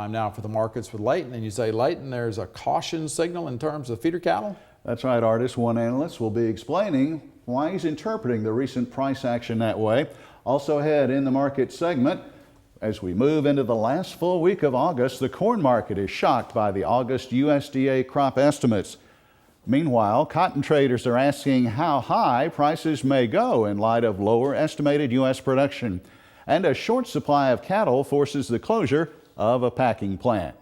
time now for the markets with Leighton. And you say, Leighton, there's a caution signal in terms of feeder cattle? That's right, Artis. One analyst will be explaining why he's interpreting the recent price action that way. Also ahead in the market segment, as we move into the last full week of August, the corn market is shocked by the August USDA crop estimates. Meanwhile, cotton traders are asking how high prices may go in light of lower estimated U.S. production. And a short supply of cattle forces the closure of a packing plant.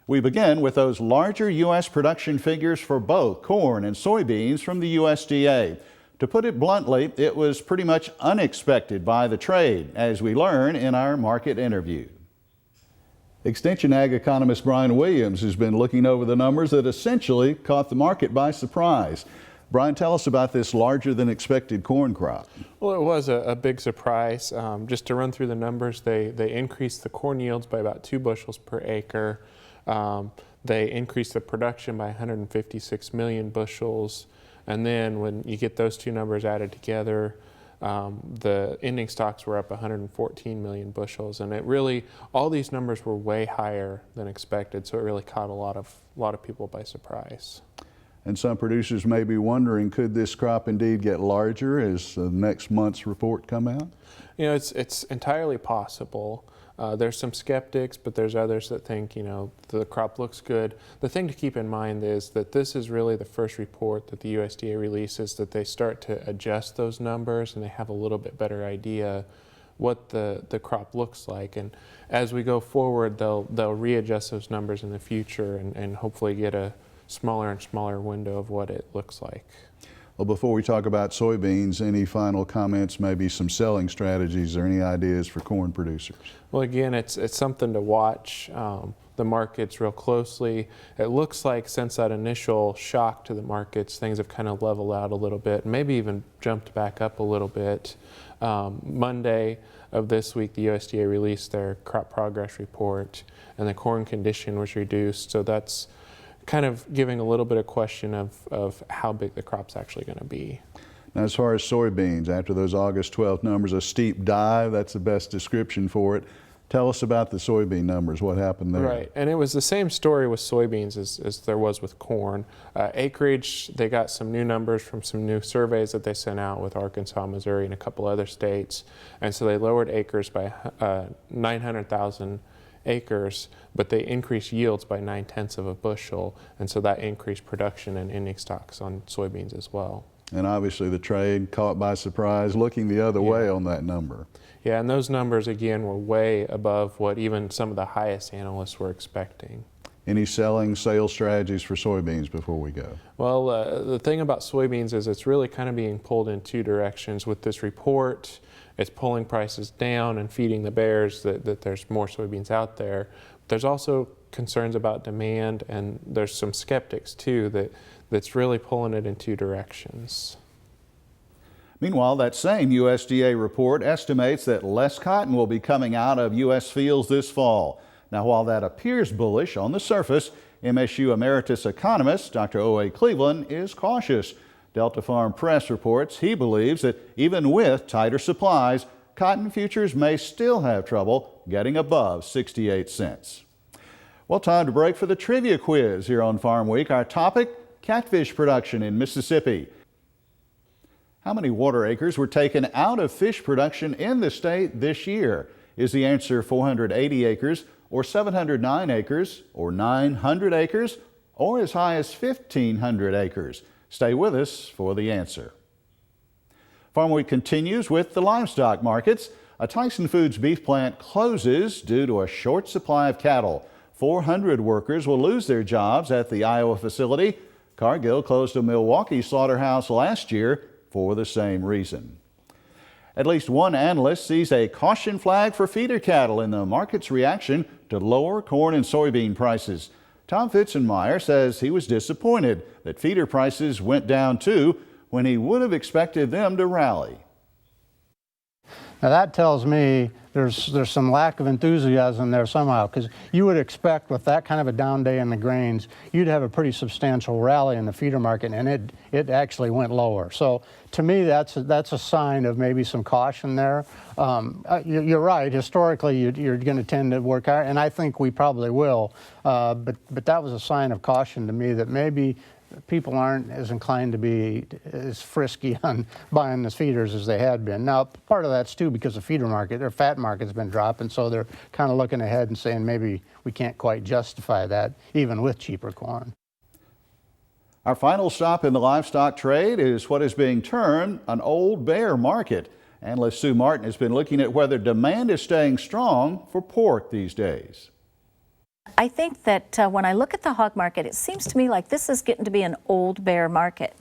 We begin with those larger U.S. production figures for both corn and soybeans from the USDA. To put it bluntly, it was pretty much unexpected by the trade, as we learn in our market interview. Extension Ag Economist Brian Williams has been looking over the numbers that essentially caught the market by surprise. Brian, tell us about this larger than expected corn crop. Well, it was a big surprise. Just to run through the numbers, they increased the corn yields by about 2 bushels per acre. They increased the production by 156 million bushels. And then when you get those two numbers added together, the ending stocks were up 114 million bushels, and it really, all these numbers were way higher than expected, so it really caught a lot of people by surprise. And some producers may be wondering, could this crop indeed get larger as next month's report come out? You know, it's entirely possible. There's some skeptics, but there's others that think, you know, the crop looks good. The thing to keep in mind is that this is really the first report that the USDA releases that they start to adjust those numbers, and they have a little bit better idea what the crop looks like. And as we go forward, they'll readjust those numbers in the future and hopefully get a smaller and smaller window of what it looks like. Well, before we talk about soybeans, any final comments, maybe some selling strategies or any ideas for corn producers? Well, again, it's something to watch the markets real closely. It looks like since that initial shock to the markets, things have kind of leveled out a little bit, maybe even jumped back up a little bit. Monday of this week, the USDA released their crop progress report, and the corn condition was reduced, so that's kind of giving a little bit of question of how big the crop's actually going to be. Now, as far as soybeans, after those August 12th numbers, a steep dive, that's the best description for it. Tell us about the soybean numbers, what happened there? Right, and it was the same story with soybeans as there was with corn. Acreage, they got some new numbers from some new surveys that they sent out with Arkansas, Missouri, and a couple other states, and so they lowered acres by 900,000 acres, but they increased yields by 9/10 of a bushel, and so that increased production and ending stocks on soybeans as well. And obviously the trade caught by surprise, looking the other way on that number. Yeah, and those numbers again were way above what even some of the highest analysts were expecting. Any sales strategies for soybeans before we go? Well, the thing about soybeans is it's really kind of being pulled in two directions. With this report, it's pulling prices down and feeding the bears that there's more soybeans out there. There's also concerns about demand, and there's some skeptics too that's really pulling it in two directions. Meanwhile, that same USDA report estimates that less cotton will be coming out of U.S. fields this fall. Now, while that appears bullish on the surface, MSU Emeritus Economist Dr. O.A. Cleveland is cautious. Delta Farm Press reports he believes that even with tighter supplies, cotton futures may still have trouble getting above 68 cents. Well, time to break for the trivia quiz here on Farm Week. Our topic, catfish production in Mississippi. How many water acres were taken out of fish production in the state this year? Is the answer 480 acres, or 709 acres, or 900 acres, or as high as 1,500 acres? Stay with us for the answer. Farm Week continues with the livestock markets. A Tyson Foods beef plant closes due to a short supply of cattle. 400 workers will lose their jobs at the Iowa facility. Cargill closed a Milwaukee slaughterhouse last year for the same reason. At least one analyst sees a caution flag for feeder cattle in the market's reaction to lower corn and soybean prices. Tom Fitzenmeyer says he was disappointed that feeder prices went down too, when he would have expected them to rally. Now that tells me there's some lack of enthusiasm there somehow, because you would expect with that kind of a down day in the grains, you'd have a pretty substantial rally in the feeder market, and it actually went lower. So to me, that's a sign of maybe some caution there. You're right. Historically, you're going to tend to work hard, and I think we probably will. But that was a sign of caution to me that maybe people aren't as inclined to be as frisky on buying the feeders as they had been. Now, part of that's too because the feeder market, their fat market's been dropping, so they're kind of looking ahead and saying maybe we can't quite justify that even with cheaper corn. Our final stop in the livestock trade is what is being termed an old bear market. Analyst Sue Martin has been looking at whether demand is staying strong for pork these days. I think that when I look at the hog market, it seems to me like this is getting to be an old bear market.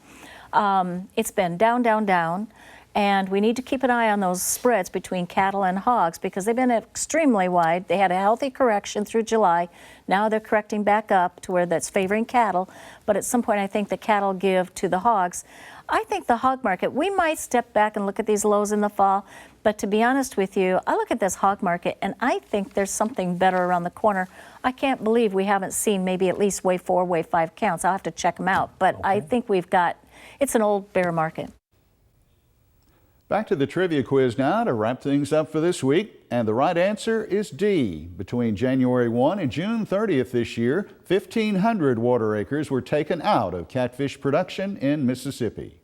It's been down, down, down, and we need to keep an eye on those spreads between cattle and hogs because they've been extremely wide. They had a healthy correction through July. Now they're correcting back up to where that's favoring cattle, but at some point I think the cattle give to the hogs. I think the hog market, we might step back and look at these lows in the fall, but to be honest with you, I look at this hog market and I think there's something better around the corner. I can't believe we haven't seen maybe at least wave 4, wave 5 counts. I'll have to check them out, but I think it's an old bear market. Back to the trivia quiz now to wrap things up for this week. And the right answer is D. Between January 1 and June 30th this year, 1,500 water acres were taken out of catfish production in Mississippi.